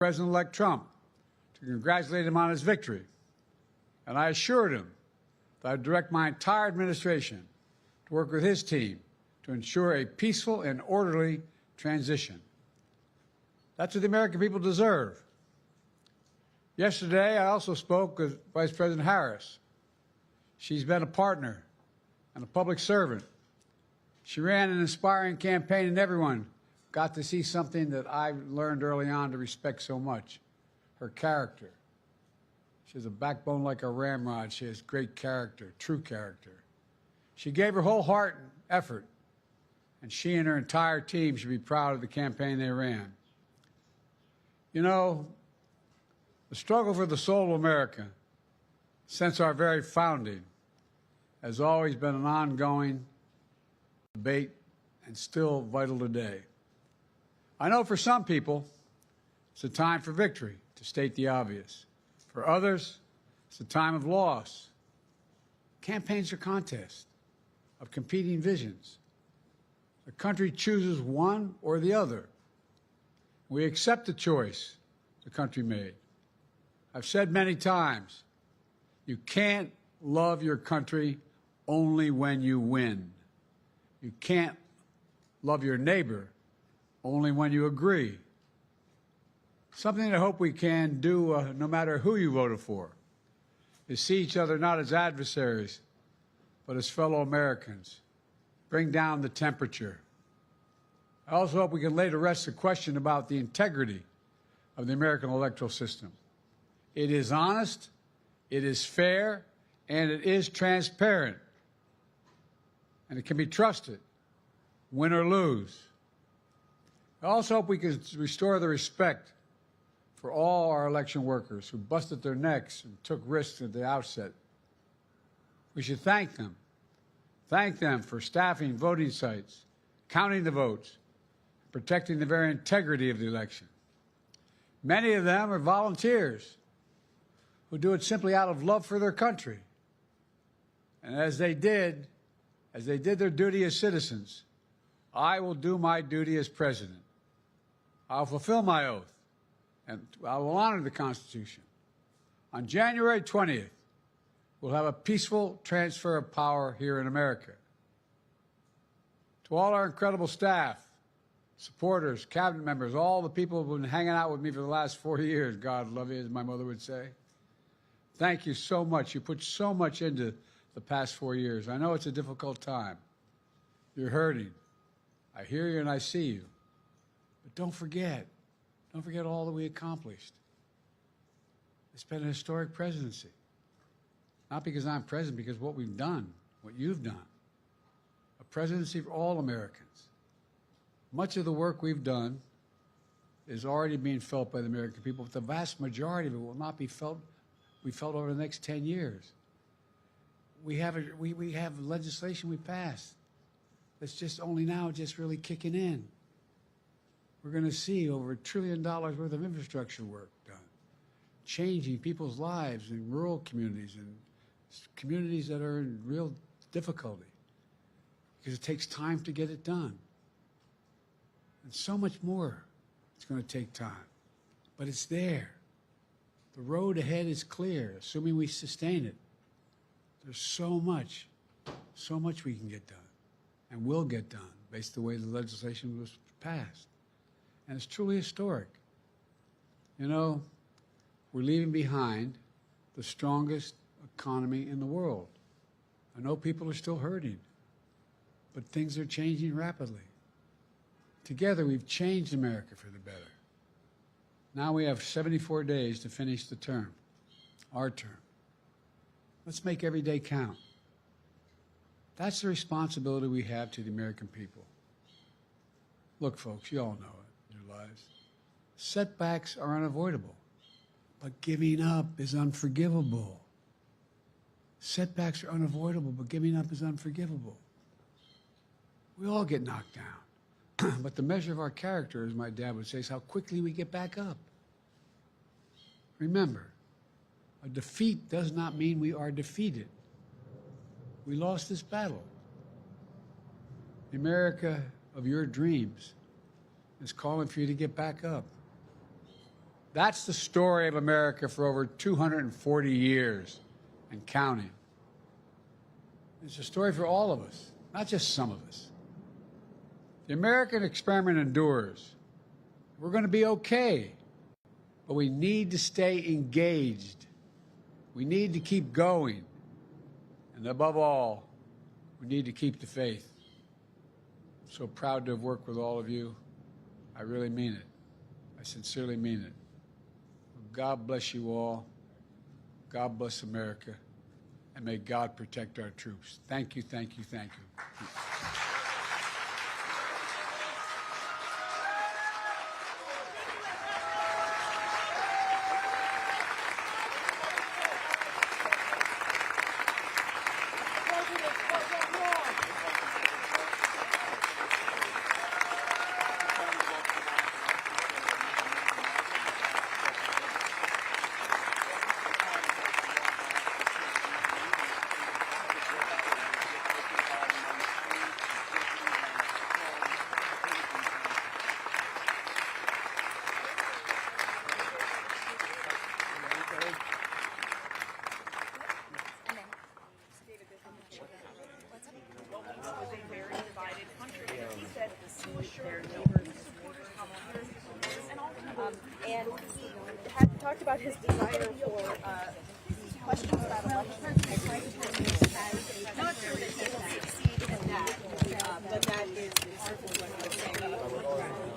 President-elect Trump to congratulate him on his victory, and I assured him that I'd direct my entire administration to work with his team to ensure a peaceful and orderly transition. That's what the American people deserve. Yesterday, I also spoke with Vice President Harris. She's been a partner and a public servant. She ran an inspiring campaign, and everyone got to see something that I learned early on to respect so much, her character. She has a backbone like a ramrod. She has great character, true character. She gave her whole heart and effort, and she and her entire team should be proud of the campaign they ran. You know, the struggle for the soul of America, since our very founding, has always been an ongoing debate and still vital today. I know for some people, it's a time for victory, to state the obvious. For others, it's a time of loss. Campaigns are contests of competing visions. The country chooses one or the other. We accept the choice the country made. I've said many times, you can't love your country only when you win. You can't love your neighbor only when you agree. Something I hope we can do, no matter who you voted for, is see each other not as adversaries, but as fellow Americans. Bring down the temperature. I also hope we can lay to rest the question about the integrity of the American electoral system. It is honest, it is fair, and it is transparent. And it can be trusted, win or lose. I also hope we can restore the respect for all our election workers who busted their necks and took risks at the outset. We should thank them. Thank them for staffing voting sites, counting the votes, protecting the very integrity of the election. Many of them are volunteers who do it simply out of love for their country. And as they did their duty as citizens, I will do my duty as president. I'll fulfill my oath, and I will honor the Constitution. On January 20th, we'll have a peaceful transfer of power here in America. To all our incredible staff, supporters, cabinet members, all the people who've been hanging out with me for the last 4 years, God love you, as my mother would say. Thank you so much. You put so much into the past 4 years. I know it's a difficult time. You're hurting. I hear you and I see you. But don't forget all that we accomplished. It's been a historic presidency. Not because I'm president, because what we've done, what you've done. A presidency for all Americans. Much of the work we've done is already being felt by the American people, but the vast majority of it will not be felt over the next 10 years. We have legislation we passed that's just only now just really kicking in. We're going to see over $1 trillion worth of infrastructure work done, changing people's lives in rural communities and communities that are in real difficulty, because it takes time to get it done. And so much more it's going to take time, but it's there. The road ahead is clear, assuming we sustain it. There's so much we can get done and will get done based on the way the legislation was passed. And it's truly historic. You know, we're leaving behind the strongest economy in the world. I know people are still hurting, but things are changing rapidly. Together, we've changed America for the better. Now we have 74 days to finish the term, our term. Let's make every day count. That's the responsibility we have to the American people. Look, folks, you all know it in your lives. Setbacks are unavoidable, but giving up is unforgivable. Setbacks are unavoidable, but giving up is unforgivable. We all get knocked down, but the measure of our character, as my dad would say, is how quickly we get back up. Remember, a defeat does not mean we are defeated. We lost this battle. The America of your dreams is calling for you to get back up. That's the story of America for over 240 years and counting. It's a story for all of us, not just some of us. The American experiment endures. We're going to be okay, but we need to stay engaged. We need to keep going. And above all, we need to keep the faith. I'm so proud to have worked with all of you. I really mean it. I sincerely mean it. God bless you all. God bless America. And may God protect our troops. Thank you, thank you, thank you. And he had talked about his desire for questions about elections. Not sure that he will succeed in that, but that is certainly what he's saying.